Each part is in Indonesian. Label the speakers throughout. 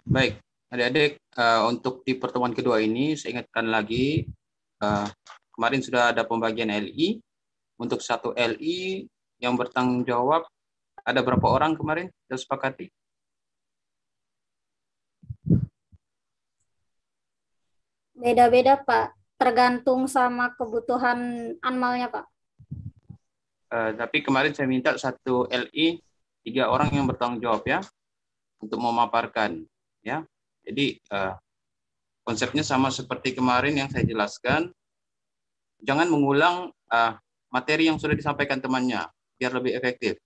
Speaker 1: Baik, adik-adik, untuk di pertemuan kedua ini saya ingatkan lagi, kemarin sudah ada pembagian LI. Untuk satu LI yang bertanggung jawab ada berapa orang kemarin kita sepakati?
Speaker 2: Beda-beda, Pak. Tergantung sama kebutuhan anmalnya, Pak.
Speaker 1: Tapi kemarin saya minta satu LI 3 orang yang bertanggung jawab ya, untuk memaparkan ya. Jadi konsepnya sama seperti kemarin yang saya jelaskan. Jangan mengulang materi yang sudah disampaikan temannya biar lebih efektif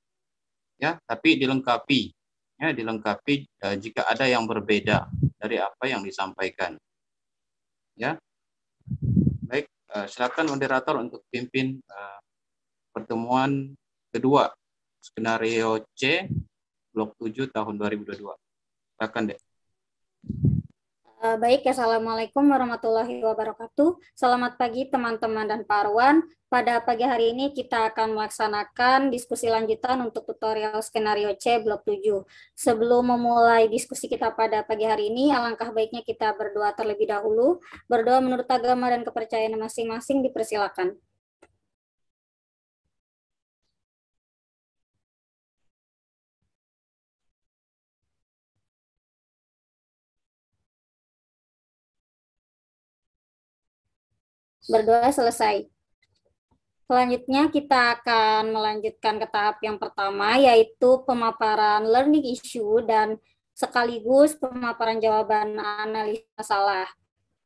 Speaker 1: ya, tapi dilengkapi ya, jika ada yang berbeda dari apa yang disampaikan ya. Baik, silakan moderator untuk pimpin pertemuan kedua skenario C blok 7 tahun 2022. Silakan, Dek.
Speaker 2: Baik, Assalamualaikum warahmatullahi wabarakatuh. Selamat pagi teman-teman dan Pak Arwan. Pada pagi hari ini kita akan melaksanakan diskusi lanjutan untuk tutorial skenario C blok 7. Sebelum memulai diskusi kita pada pagi hari ini, alangkah baiknya kita berdoa terlebih dahulu. Berdoa menurut agama dan kepercayaan masing-masing dipersilakan. Berdoa selesai. Selanjutnya kita akan melanjutkan ke tahap yang pertama, yaitu pemaparan learning issue dan sekaligus pemaparan jawaban analisis masalah.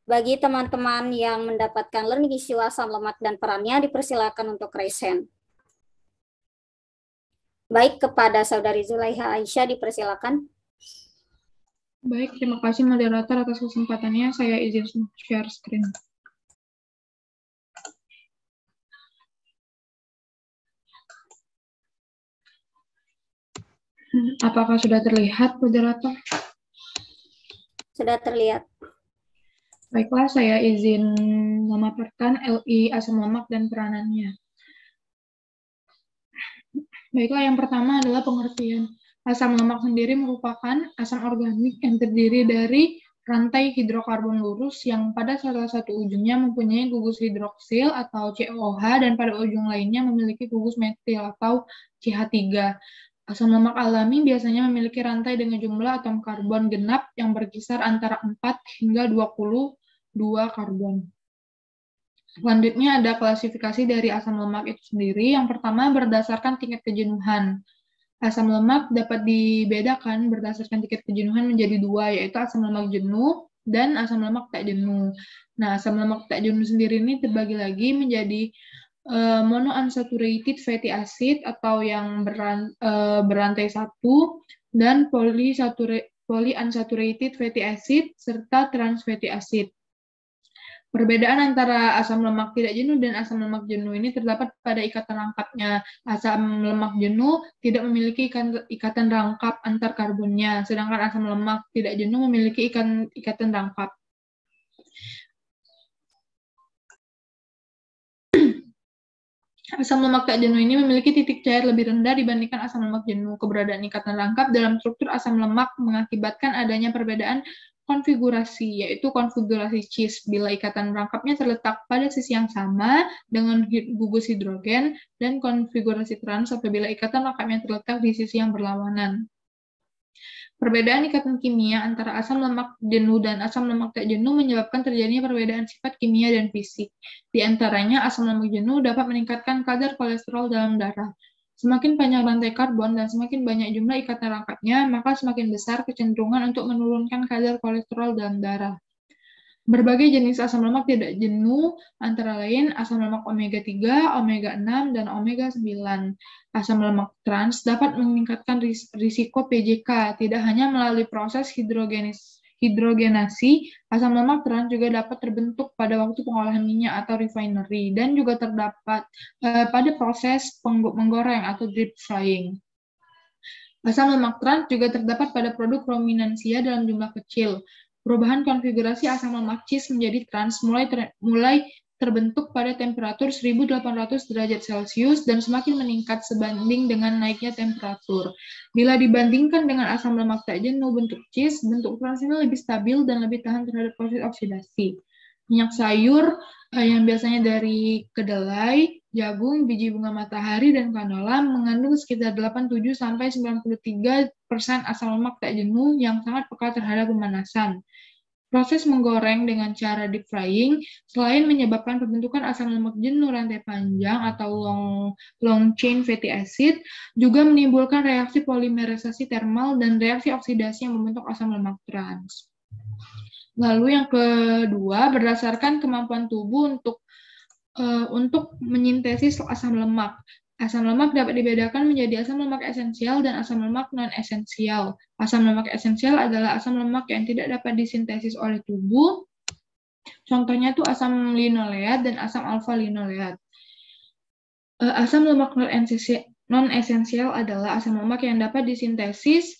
Speaker 2: Bagi teman-teman yang mendapatkan learning issue asam lemak dan perannya, dipersilakan untuk raise hand. Baik, kepada Saudari Zulaiha Aisyah dipersilakan.
Speaker 3: Baik, terima kasih moderator atas kesempatannya. Saya izin share screen. Apakah sudah terlihat, moderator?
Speaker 2: Sudah terlihat.
Speaker 3: Baiklah, saya izin memaparkan LI asam lemak dan peranannya. Baiklah, yang pertama adalah pengertian. Asam lemak sendiri merupakan asam organik yang terdiri dari rantai hidrokarbon lurus yang pada salah satu ujungnya mempunyai gugus hidroksil atau COH dan pada ujung lainnya memiliki gugus metil atau CH3. Asam lemak alami biasanya memiliki rantai dengan jumlah atom karbon genap yang berkisar antara 4 hingga 22 karbon. Selanjutnya ada klasifikasi dari asam lemak itu sendiri. Yang pertama berdasarkan tingkat kejenuhan. Asam lemak dapat dibedakan berdasarkan tingkat kejenuhan menjadi dua, yaitu asam lemak jenuh dan asam lemak tak jenuh. Nah, asam lemak tak jenuh sendiri ini terbagi lagi menjadi monounsaturated fatty acid atau yang berantai satu dan polyunsaturated fatty acid serta trans fatty acid. Perbedaan antara asam lemak tidak jenuh dan asam lemak jenuh ini terdapat pada ikatan rangkapnya. Asam lemak jenuh tidak memiliki ikatan rangkap antar karbonnya, sedangkan asam lemak tidak jenuh memiliki ikatan rangkap. Asam lemak tak jenuh ini memiliki titik cair lebih rendah dibandingkan asam lemak jenuh. Keberadaan ikatan rangkap dalam struktur asam lemak mengakibatkan adanya perbedaan konfigurasi, yaitu konfigurasi cis, bila ikatan rangkapnya terletak pada sisi yang sama dengan gugus hidrogen, dan konfigurasi trans apabila ikatan rangkapnya terletak di sisi yang berlawanan. Perbedaan ikatan kimia antara asam lemak jenuh dan asam lemak tak jenuh menyebabkan terjadinya perbedaan sifat kimia dan fisik. Di antaranya, asam lemak jenuh dapat meningkatkan kadar kolesterol dalam darah. Semakin panjang rantai karbon dan semakin banyak jumlah ikatan rangkapnya, maka semakin besar kecenderungan untuk menurunkan kadar kolesterol dalam darah. Berbagai jenis asam lemak tidak jenuh antara lain asam lemak omega 3, omega 6, dan omega 9. Asam lemak trans dapat meningkatkan risiko PJK, tidak hanya melalui proses hidrogenasi, asam lemak trans juga dapat terbentuk pada waktu pengolahan minyak atau refinery, dan juga terdapat pada proses menggoreng atau deep frying. Asam lemak trans juga terdapat pada produk ruminansia dalam jumlah kecil. Perubahan konfigurasi asam lemak cis menjadi trans mulai terbentuk pada temperatur 1800 derajat Celcius dan semakin meningkat sebanding dengan naiknya temperatur. Bila dibandingkan dengan asam lemak tak jenuh bentuk cheese, bentuk trans ini lebih stabil dan lebih tahan terhadap proses oksidasi. Minyak sayur yang biasanya dari kedelai, jagung, biji bunga matahari, dan kanola mengandung sekitar 87-93% asam lemak tak jenuh yang sangat peka terhadap pemanasan. Proses menggoreng dengan cara deep frying, selain menyebabkan pembentukan asam lemak jenuh rantai panjang atau long chain fatty acid, juga menimbulkan reaksi polimerisasi termal dan reaksi oksidasi yang membentuk asam lemak trans. Lalu yang kedua, berdasarkan kemampuan tubuh untuk menyintesis asam lemak. Asam lemak dapat dibedakan menjadi asam lemak esensial dan asam lemak non-esensial. Asam lemak esensial adalah asam lemak yang tidak dapat disintesis oleh tubuh. Contohnya itu asam linoleat dan asam alfa-linoleat. Asam lemak non-esensial adalah asam lemak yang dapat disintesis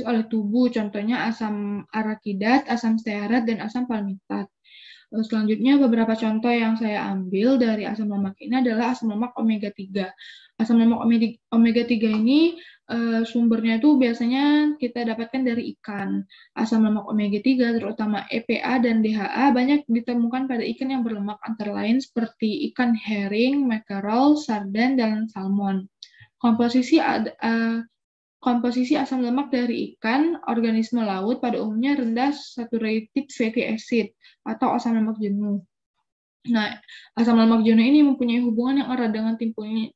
Speaker 3: oleh tubuh, contohnya asam arakidat, asam stearat, dan asam palmitat. Selanjutnya, beberapa contoh yang saya ambil dari asam lemak ini adalah asam lemak omega-3. Asam lemak omega-3 ini sumbernya itu biasanya kita dapatkan dari ikan. Asam lemak omega-3, terutama EPA dan DHA, banyak ditemukan pada ikan yang berlemak, antara lain seperti ikan herring, mackerel, sarden, dan salmon. Komposisi asam lemak dari ikan, organisme laut pada umumnya rendah saturated fatty acid atau asam lemak jenuh. Nah, asam lemak jenuh ini mempunyai hubungan yang erat dengan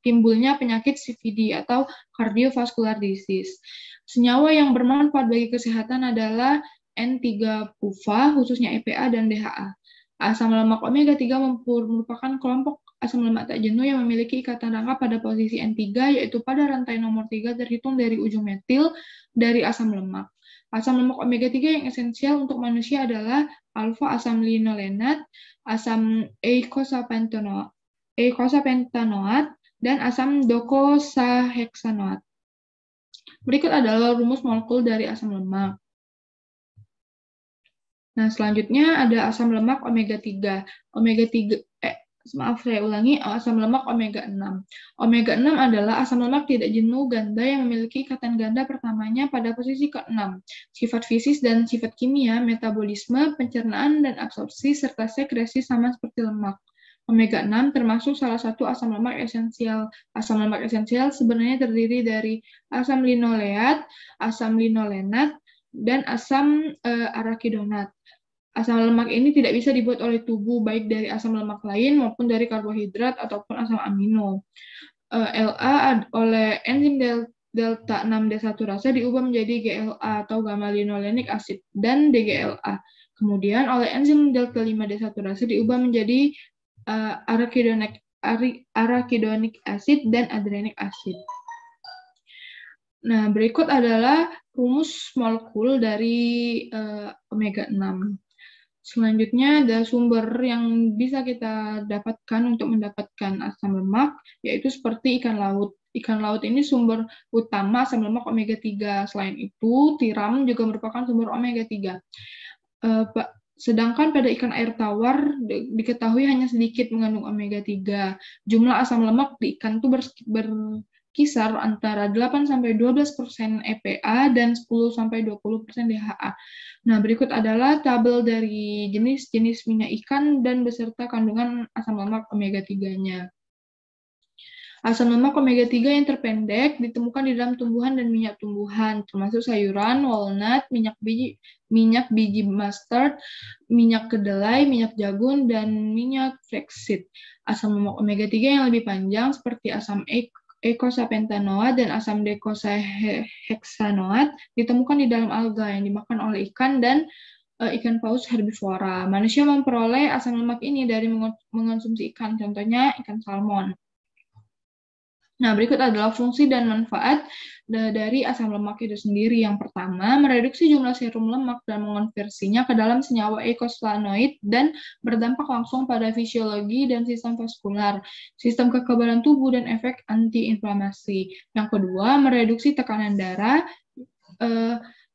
Speaker 3: timbulnya penyakit CVD atau cardiovascular disease. Senyawa yang bermanfaat bagi kesehatan adalah N3-PUVA, khususnya EPA dan DHA. Asam lemak omega-3 merupakan kelompok asam lemak tak jenuh yang memiliki ikatan rangka pada posisi N3, yaitu pada rantai nomor 3 terhitung dari ujung metil dari asam lemak. Asam lemak omega-3 yang esensial untuk manusia adalah alfa asam linolenat, asam eicosapentaenoat, dan asam docosahexaenoat. Berikut adalah rumus molekul dari asam lemak. Nah, selanjutnya ada asam lemak omega-3. Asam lemak omega-6. Omega-6 adalah asam lemak tidak jenuh ganda yang memiliki ikatan ganda pertamanya pada posisi ke-6. Sifat fisik dan sifat kimia, metabolisme, pencernaan, dan absorpsi, serta sekresi sama seperti lemak. Omega-6 termasuk salah satu asam lemak esensial. Asam lemak esensial sebenarnya terdiri dari asam linoleat, asam linolenat, dan asam arakidonat. Asam lemak ini tidak bisa dibuat oleh tubuh, baik dari asam lemak lain maupun dari karbohidrat ataupun asam amino. LA oleh enzim delta 6 desaturase diubah menjadi GLA atau gamma linolenic acid dan DGLA. Kemudian oleh enzim delta 5 desaturase diubah menjadi arachidonic acid dan adrenic acid. Nah, berikut adalah rumus molekul dari omega-6. Selanjutnya ada sumber yang bisa kita dapatkan untuk mendapatkan asam lemak, yaitu seperti ikan laut. Ikan laut ini sumber utama asam lemak omega-3. Selain itu, tiram juga merupakan sumber omega-3. Sedangkan pada ikan air tawar diketahui hanya sedikit mengandung omega-3. Jumlah asam lemak di ikan itu berkisar antara 8-12% EPA dan 10-20% DHA. Nah, berikut adalah tabel dari jenis-jenis minyak ikan dan beserta kandungan asam lemak omega-3-nya. Asam lemak omega-3 yang terpendek ditemukan di dalam tumbuhan dan minyak tumbuhan, termasuk sayuran, walnut, minyak biji mustard, minyak kedelai, minyak jagung, dan minyak flaxseed. Asam lemak omega-3 yang lebih panjang seperti asam eicosapentaenoat dan asam docosahexaenoat ditemukan di dalam alga yang dimakan oleh ikan dan ikan paus herbivora. Manusia memperoleh asam lemak ini dari mengonsumsi ikan, contohnya ikan salmon. Nah, berikut adalah fungsi dan manfaat dari asam lemak itu sendiri. Yang pertama, mereduksi jumlah serum lemak dan mengonversinya ke dalam senyawa eicosanoid dan berdampak langsung pada fisiologi dan sistem vaskular, sistem kekebalan tubuh, dan efek antiinflamasi. Yang kedua, mereduksi tekanan darah.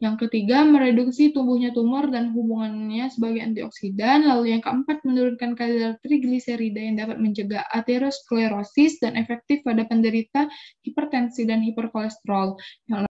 Speaker 3: Yang ketiga, mereduksi tumbuhnya tumor dan hubungannya sebagai antioksidan. Lalu yang keempat, menurunkan kadar trigliserida yang dapat mencegah aterosklerosis dan efektif pada penderita hipertensi dan hiperkolesterol. Yang